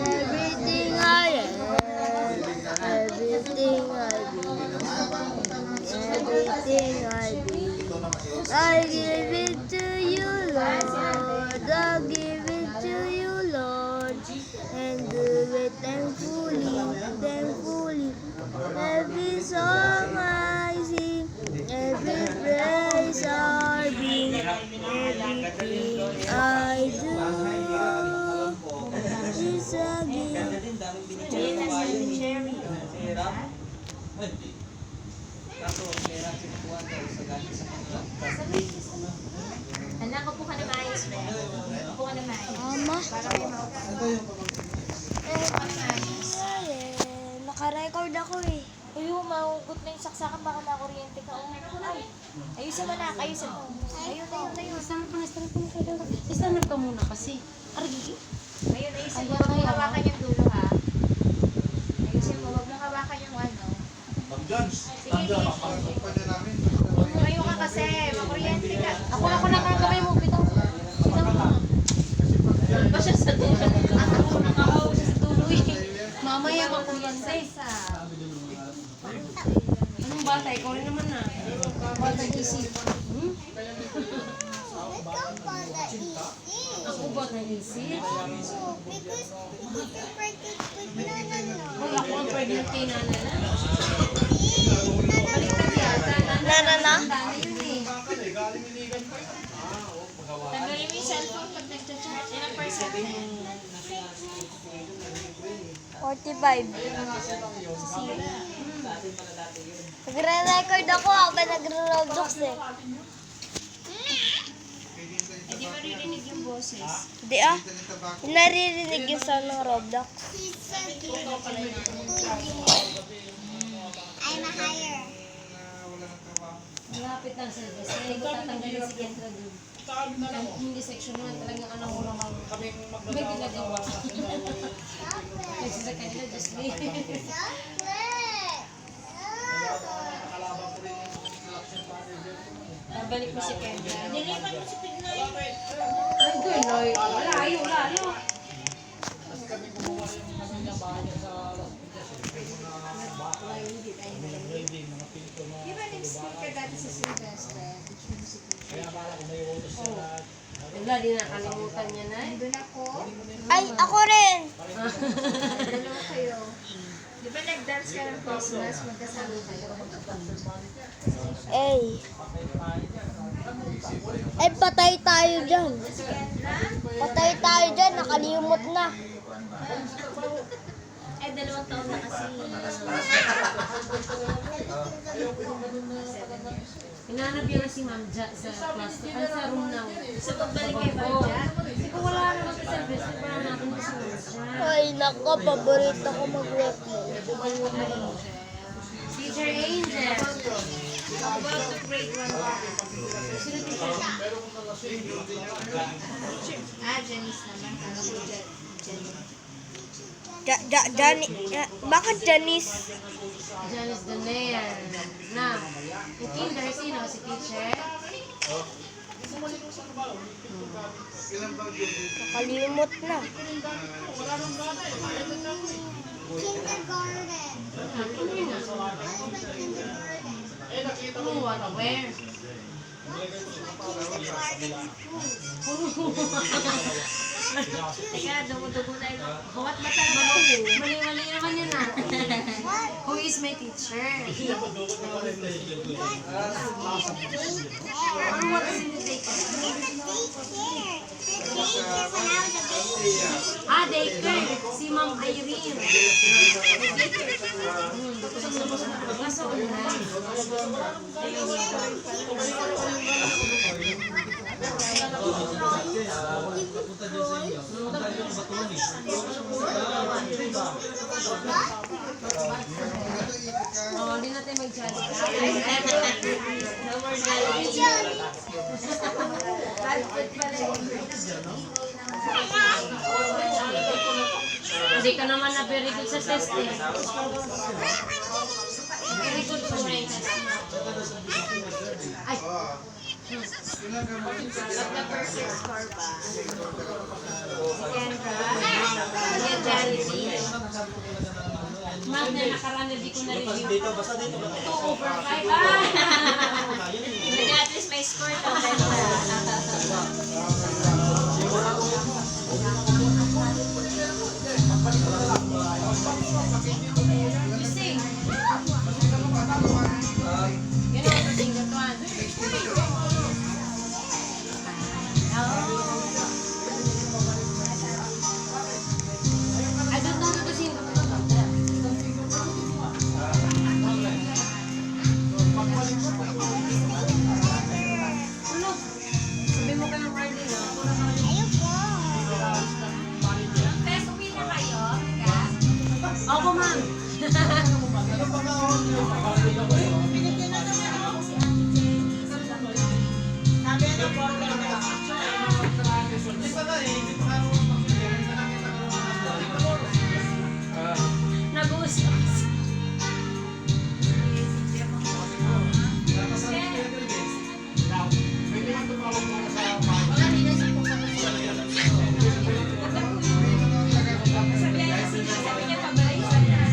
Everything I am, everything I do, everything I do, I give it to you, Lord. I give it to you, Lord, and do it thankfully, thankfully. Every song I sing, every praise I bring, everything I do is a gift. Anak, upo ka na maayos, be. Upo ka na maayos. Mama, Para may maupo. Upo ka na maayos. naka-record ako eh. Uy, mahugot na yung saksakan, baka makuryente ka. Ay, ayusin mo na, ayusin mo. Ayun. Stand up ka muna kasi. Arigi. Ayun, ayusin mo. Huwag mo hawakan yung dulo, ha? Ayusin mo, huwag mo hawakan yung ano. Sige. Tumayo ka kasi, makuryente ka. Ako nakakamay mo. Bitaw mo. Ba siya sa dulo? Ako nakakaw siya sa dulo eh. Mamaya makuryente. Anong bata? Ikaw rin naman na. Bata isip. Ako bata isip? Wala ako ang pregnant kay Nana na. Baliktad yata. Nana na? Nana yun eh. Tanggalin mo yung cellphone pag nagchat-chat. Ilang percent na yan? 45. Nagre-record ako nagre-roblox eh. Hindi maririnig yung boses. Hindi ah. Naririnig yung sound ng Roblox. I'm a higher. Malapit lang sa labas. Kaya tatanggalin si Kendra dun. Hindi section 1. Talagang alam mo naman. May ginagawa. Kasi sa kanila, just me. Babalik mo si Kendra. Nilipan mo si Pignoy. Ay, Pinoy. Layo. Di ba nag-speak ka dati sa Sylvester? Wala, di nakalimutan niya na. Doon ako. Ay, ako rin! Dalawa kayo. Di ba nag-dance ka ng Christmas? Magkasama kayo. Ay, patay tayo dyan. Patay tayo dyan, nakalimot na. Eh, 2 taon na kasi. Hinanap niya na si Ma'am Ja sa class. Ay, sa room na. So, pagbalik kay Oo. Barja. Kasi kung wala naman sa Sylvester, parang natin ko si Ma'am Ja. Ay, nako, paborito ko mag-wiki. Teacher Angel. How about the grade 1 ba? Sino teacher? Janice naman. Ano ko Janice? Bakit Janice? Janice Donaire. Na, yung kinder, sino? Si teacher? Nakalimot na. Kindergarten. Ano, what, where? Teka, dumudugo na yun. Bukat mata na ako. Mali naman yun ah. Who is my teacher? Ano what is in the daycare? Daycare. Si Ma'am Irene. Nasa ulan. Hindi natin mag-jolly. No more Jollibee. Hindi ka naman na very good sa test eh. Very good pa siya yung test. Ay! At the perfect score pa. Si Kendra. Si Jollibee. Math na nakaraan na di ko na-review. 2 over 5. Hindi, at least may score to, Kendra. You sing. You know how to sing that one. I don't know how to sing that one. Ano? Sabi mo ka ng Friday na. Ayoko. Bes, uwi na kayo? Gas? Ako, ma'am. Nag-uusap. Sabi niya, pabalik. Sabi niya,